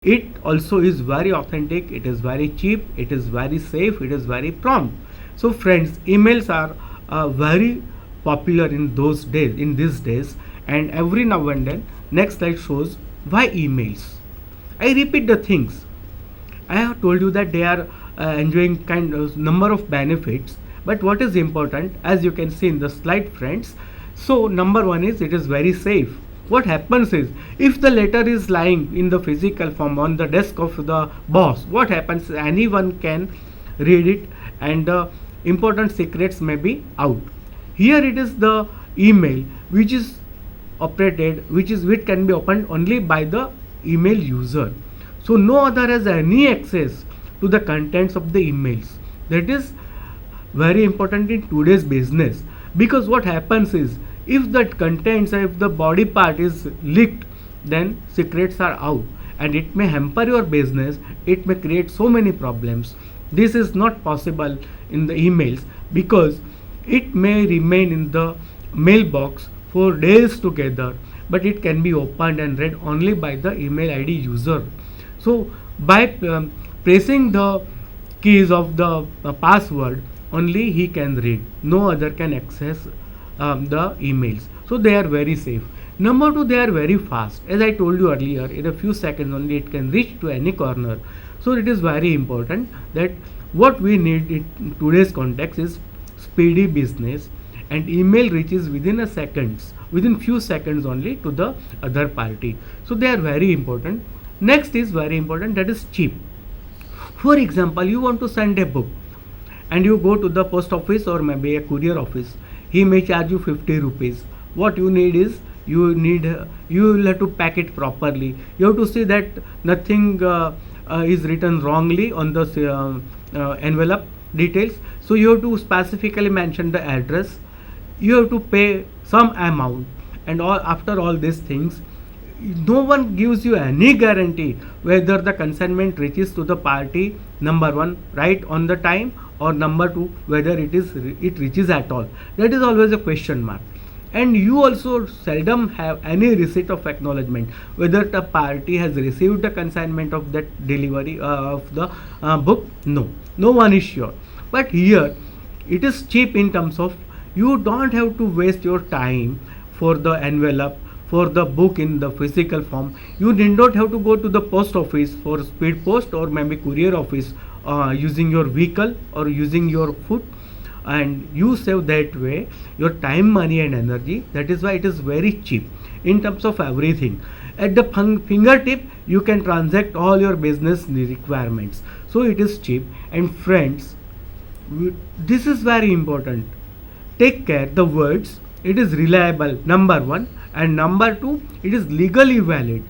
it also is very authentic, it is very cheap, it is very safe, it is very prompt. So friends, emails are very popular in those days, in these days. And every now and then, next slide shows why emails. I repeat the things. I have told you that they are enjoying kind of number of benefits, but what is important, as you can see in the slide friends, so number one is it is very safe. What happens is, if the letter is lying in the physical form on the desk of the boss, what happens, anyone can read it and the important secrets may be out. Here it is the email which is operated, which can be opened only by the email user. So no other has any access to the contents of the emails. That is very important in today's business, because what happens is, if that contents, if the body part is leaked, then secrets are out and it may hamper your business, it may create so many problems. This is not possible in the emails, because it may remain in the mailbox for days together, but it can be opened and read only by the email ID user. So by pressing the keys of the password, only he can read, no other can access the emails. So they are very safe. Number two, they are very fast. As I told you earlier, in a few seconds only it can reach to any corner. So it is very important that what we need in today's context is speedy business, and email reaches within few seconds only to the other party. So they are very important. Next is very important, that is cheap. For example, you want to send a book and you go to the post office or maybe a courier office. He may charge you 50 rupees. What you need is, you will have to pack it properly. You have to see that nothing is written wrongly on the envelope details. So you have to specifically mention the address. You have to pay some amount, and after all these things, no one gives you any guarantee whether the consignment reaches to the party, number one, right on the time, or number two, whether it reaches at all. That is always a question mark. And you also seldom have any receipt of acknowledgement whether the party has received the consignment of that delivery of the book. No one is sure. But here it is cheap in terms of, you don't have to waste your time for the envelope, for the book in the physical form. You did not have to go to the post office for speed post or maybe courier office using your vehicle or using your foot, and you save that way your time, money and energy. That is why it is very cheap in terms of everything. At the fingertip you can transact all your business requirements. So it is cheap. And friends, this is very important. Take care the words. It is reliable, number one, and number two, it is legally valid.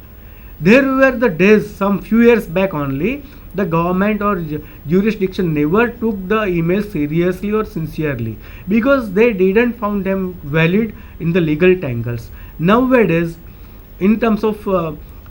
There were the days some few years back only, the government or jurisdiction never took the email seriously or sincerely, because they didn't found them valid in the legal tangles. Nowadays, in terms of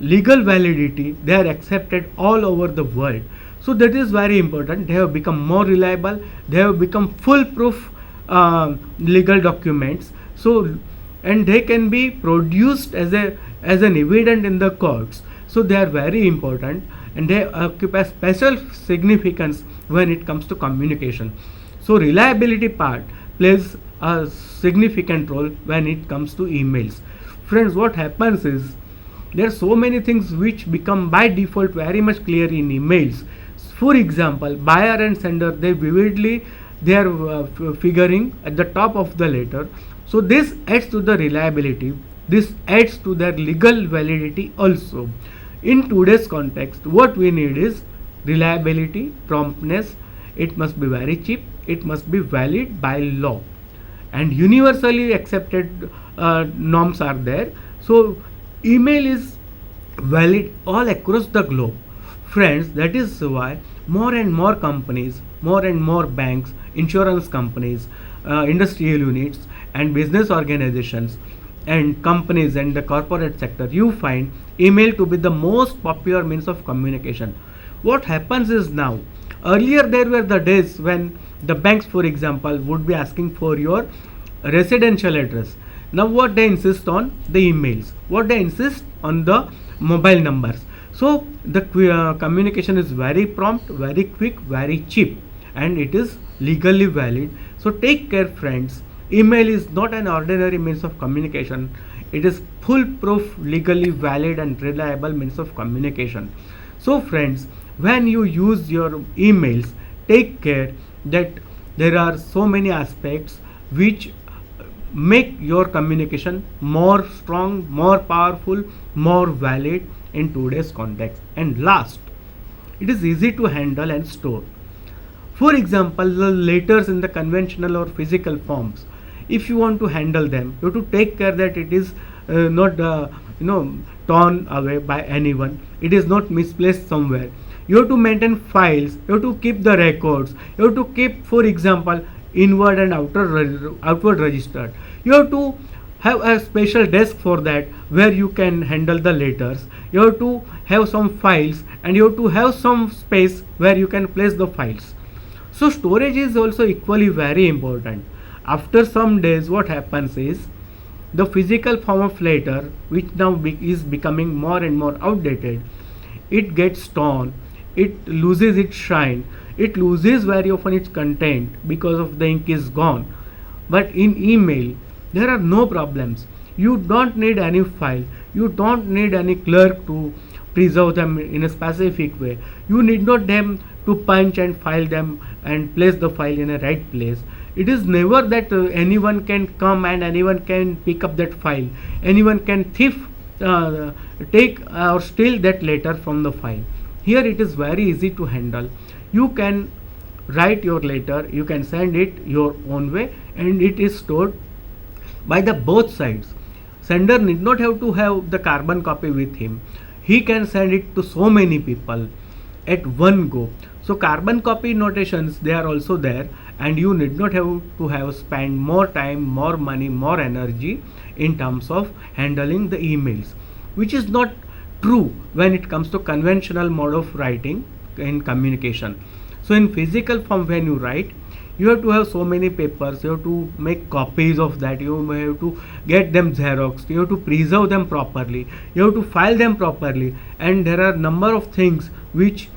legal validity, they are accepted all over the world. So that is very important. They have become more reliable. They have become foolproof legal documents. So, and they can be produced as an evidence in the courts. So they are very important, and they occupy special significance when it comes to communication. So reliability part plays a significant role when it comes to emails. Friends, what happens is, there are so many things which become by default very much clear in emails. For example, buyer and sender, they are figuring at the top of the letter. So this adds to the reliability. This adds to their legal validity also. In today's context, what we need is reliability, promptness. It must be very cheap. It must be valid by law, and universally accepted norms are there. So email is valid all across the globe. Friends, that is why more and more companies, more and more banks, insurance companies, industrial units and business organizations and companies and the corporate sector, you find email to be the most popular means of communication. What happens is, now, earlier there were the days when the banks, for example, would be asking for your residential address. Now what they insist on, the emails. What they insist on, the mobile numbers. So the communication is very prompt, very quick, very cheap, and it is legally valid. So take care, friends. Email is not an ordinary means of communication. It is foolproof, legally valid, and reliable means of communication. So friends, when you use your emails, take care that there are so many aspects which make your communication more strong, more powerful, more valid in today's context. And last, it is easy to handle and store. For example, the letters in the conventional or physical forms, if you want to handle them, you have to take care that it is not torn away by anyone. It is not misplaced somewhere. You have to maintain files. You have to keep the records. You have to keep, for example, inward and outward registered. You have to have a special desk for that where you can handle the letters. You have to have some files, and you have to have some space where you can place the files. So storage is also equally very important. After some days, what happens is the physical form of letter, which now is becoming more and more outdated, it gets torn, it loses its shine, it loses very often its content because of the ink is gone. But in email, there are no problems. You don't need any file, you don't need any clerk to preserve them in a specific way. You need not them to punch and file them and place the file in a right place. It is never that anyone can come and anyone can pick up that file. Anyone can take or steal that letter from the file. Here it is very easy to handle. You can write your letter, you can send it your own way, and it is stored by the both sides. Sender need not have to have the carbon copy with him. He can send it to so many people at one go. So carbon copy notations, they are also there, and you need not have to have spend more time, more money, more energy in terms of handling the emails, which is not true when it comes to conventional mode of writing in communication. So in physical form, when you write, you have to have so many papers, you have to make copies of that, you have to get them xeroxed, you have to preserve them properly, you have to file them properly, and there are number of things which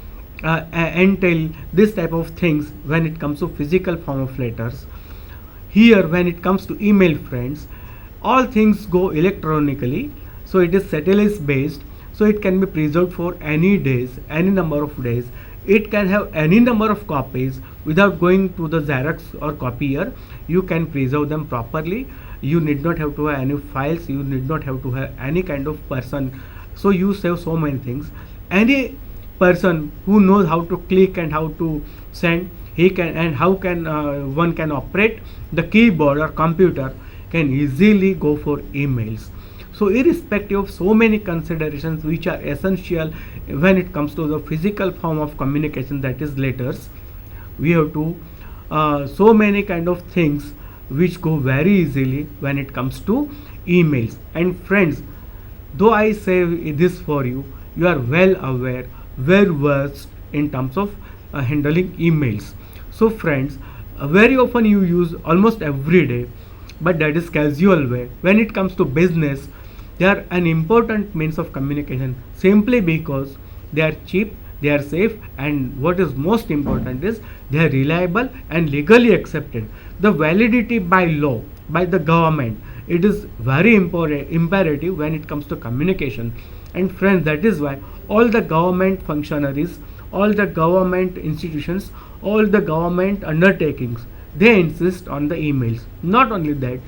entail this type of things when it comes to physical form of letters. Here when it comes to email, friends, all things go electronically, so it is satellite based, so it can be preserved for any days, any number of days. It can have any number of copies without going to the Xerox or copier. You can preserve them properly. You need not have to have any files, you need not have to have any kind of person, so you save so many things. Any person who knows how to click and how to send, he can, and how can one can operate the keyboard or computer, can easily go for emails. So irrespective of so many considerations which are essential when it comes to the physical form of communication, that is letters, we have to so many kind of things which go very easily when it comes to emails. And friends, though I say this for you, you are well aware, well versed in terms of handling emails. So friends, very often you use almost every day, but that is casual way. When it comes to business, they are an important means of communication simply because they are cheap, they are safe, and what is most important is they are reliable and legally accepted. The validity by law, by the government, it is very important, imperative when it comes to communication. And friends, that is why all the government functionaries, all the government institutions, all the government undertakings, they insist on the emails. Not only that,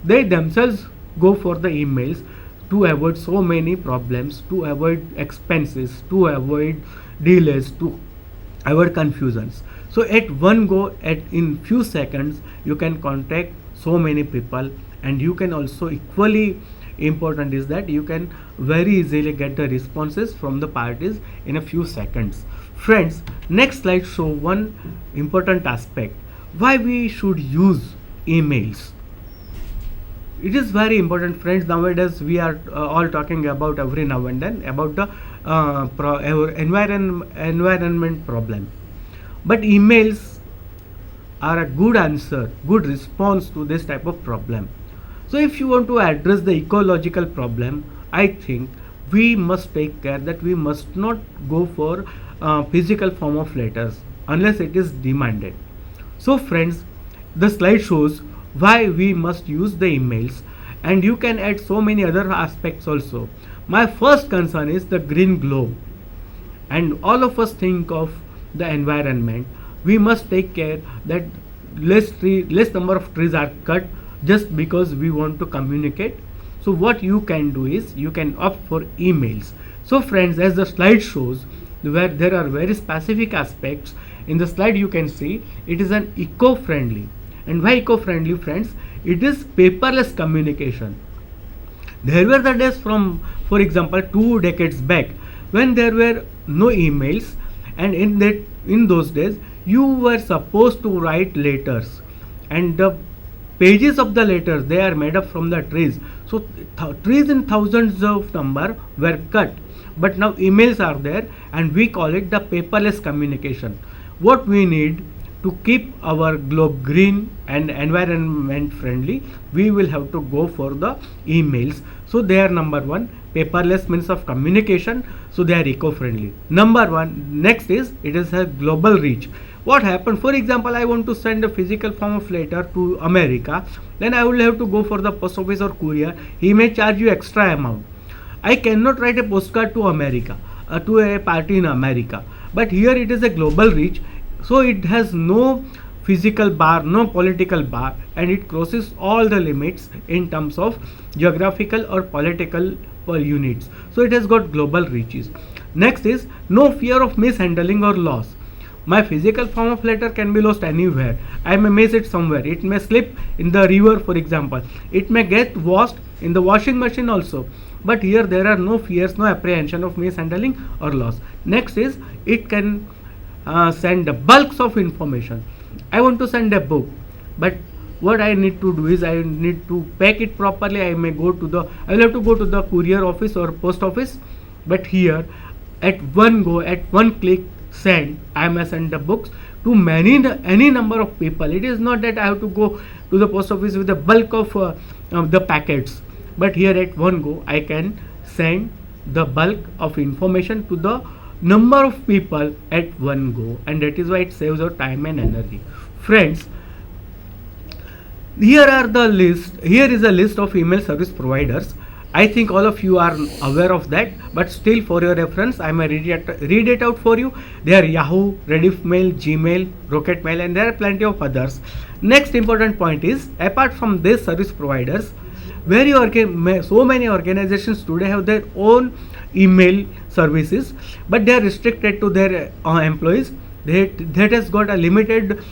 they themselves go for the emails to avoid so many problems, to avoid expenses, to avoid delays, to avoid confusions. So at one go, at in few seconds, you can contact so many people, and you can also equally important is that you can very easily get the responses from the parties in a few seconds. Friends, next slide show one important aspect why we should use emails. It is very important, friends. Nowadays we are all talking about every now and then about the environment problem, but emails are a good answer, good response to this type of problem. So if you want to address the ecological problem, I think we must take care that we must not go for physical form of letters unless it is demanded. So friends, the slide shows why we must use the emails, and you can add so many other aspects also. My first concern is the green globe, and all of us think of the environment. We must take care that less number of trees are cut just because we want to communicate. So what you can do is you can opt for emails. So friends, as the slide shows, where there are very specific aspects in the slide, you can see it is an eco-friendly. And why eco-friendly, friends? It is paperless communication. There were the days from, for example, 2 decades back, when there were no emails, and in those days you were supposed to write letters, and the pages of the letters, they are made up from the trees. So trees in thousands of number were cut, but now emails are there, and we call it the paperless communication. What we need to keep our globe green and environment friendly, we will have to go for the emails. So they are number one, paperless means of communication, so they are eco-friendly. Number one, next is it is a global reach. What happened, for example, I want to send a physical form of letter to America, then I will have to go for the post office or courier. He may charge you extra amount. I cannot write a postcard to America, to a party in America, but here it is a global reach. So it has no physical bar, no political bar, and it crosses all the limits in terms of geographical or political units. So it has got global reaches. Next is no fear of mishandling or loss. My physical form of letter can be lost anywhere. I may miss it somewhere. It may slip in the river, for example. It may get washed in the washing machine also. But here there are no fears, no apprehension of mishandling or loss. Next is it can send bulks of information. I want to send a book, but what I need to do is I need to pack it properly. I will have to go to the courier office or post office, but here at one go, at one click, send, I may send the books to any number of people. It is not that I have to go to the post office with the bulk of the packets, but here at one go I can send the bulk of information to the number of people at one go, and that is why it saves our time and energy. Friends, here is a list of email service providers. I think all of you are aware of that, but still for your reference I may read it out for you. They are Yahoo, Rediffmail, Gmail, Rocketmail, and there are plenty of others. Next important point is, apart from these service providers, so many organizations today have their own email services, but they are restricted to their employees. That has got a limited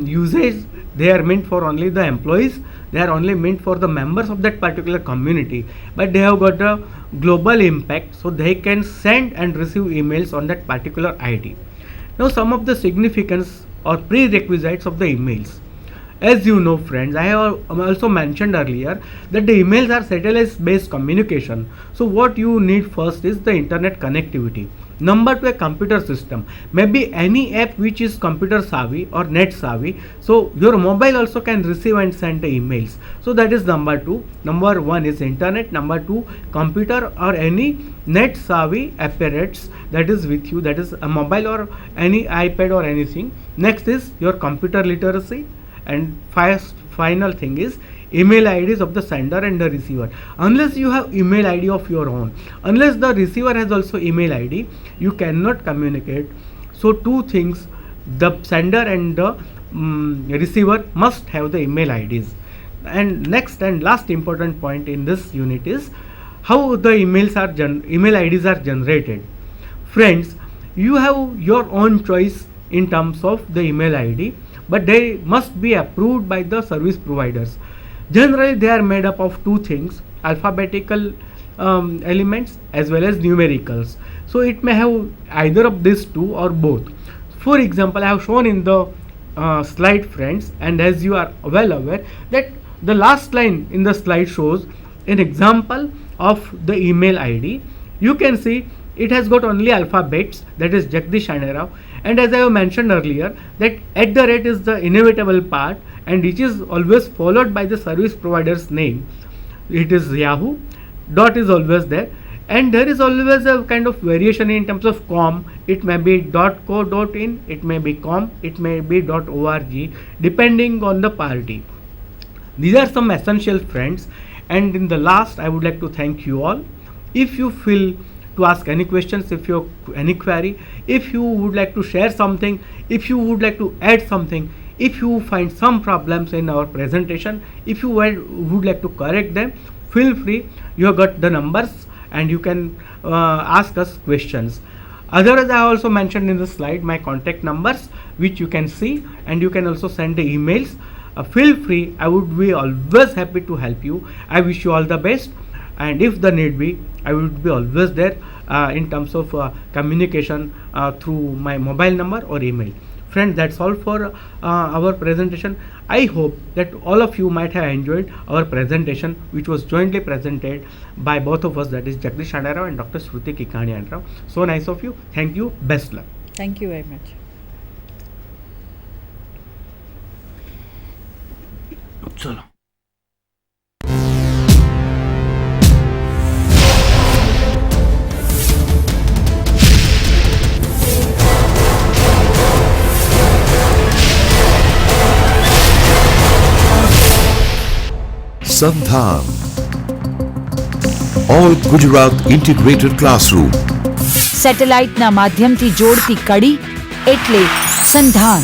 usage. They are meant for only the employees. They are only meant for the members of that particular community, but they have got a global impact, so they can send and receive emails on that particular ID. Now some of the significance or prerequisites of the emails. As you know, friends, I have also mentioned earlier that the emails are satellite based communication. So what you need first is the internet connectivity. Number two, a computer system, maybe any app which is computer savvy or net savvy. So your mobile also can receive and send the emails. So that is number two. Number one is internet. Number two, computer or any net savvy apparatus that is with you, that is a mobile or any iPad or anything. Next is your computer literacy. And final thing is email IDs of the sender and the receiver. Unless you have email ID of your own, unless the receiver has also email ID, you cannot communicate. So two things, the sender and the receiver must have the email IDs. And next and last important point in this unit is how the email IDs are generated. Friends, you have your own choice in terms of the email ID, but they must be approved by the service providers. Generally they are made up of two things, alphabetical elements as well as numericals. So it may have either of these two or both. For example, I have shown in the slide, friends, and as you are well aware that the last line in the slide shows an example of the email ID. You can see it has got only alphabets, that is Jagdish Shanarao, and as I have mentioned earlier that at the rate is the inevitable part, and which is always followed by the service provider's name. It is Yahoo, dot is always there, and there is always a kind of variation in terms of com. It may be .co.in, it may be com, it may be .org, depending on the party. These are some essential, friends. And in the last, I would like to thank you all. If you feel to ask any questions, if you have any query, if you would like to share something, if you would like to add something, if you find some problems in our presentation, if you would like to correct them, feel free. You have got the numbers and you can ask us questions. Otherwise, I also mentioned in the slide my contact numbers, which you can see, and you can also send the emails. Feel free. I would be always happy to help you. I wish you all the best, and if the need be, I would be always there in terms of communication through my mobile number or email. Friends, that's all for our presentation. I hope that all of you might have enjoyed our presentation, which was jointly presented by both of us, that is Jagdish Shandarao and Dr. Shruti Kikani. So nice of you. Thank you. Best luck. Thank you very much. चलो. Sandhan, All Gujarat Integrated Classroom. સેટેલાઇટના માધ્યમથી જોડતી કડી એટલે સંધાન.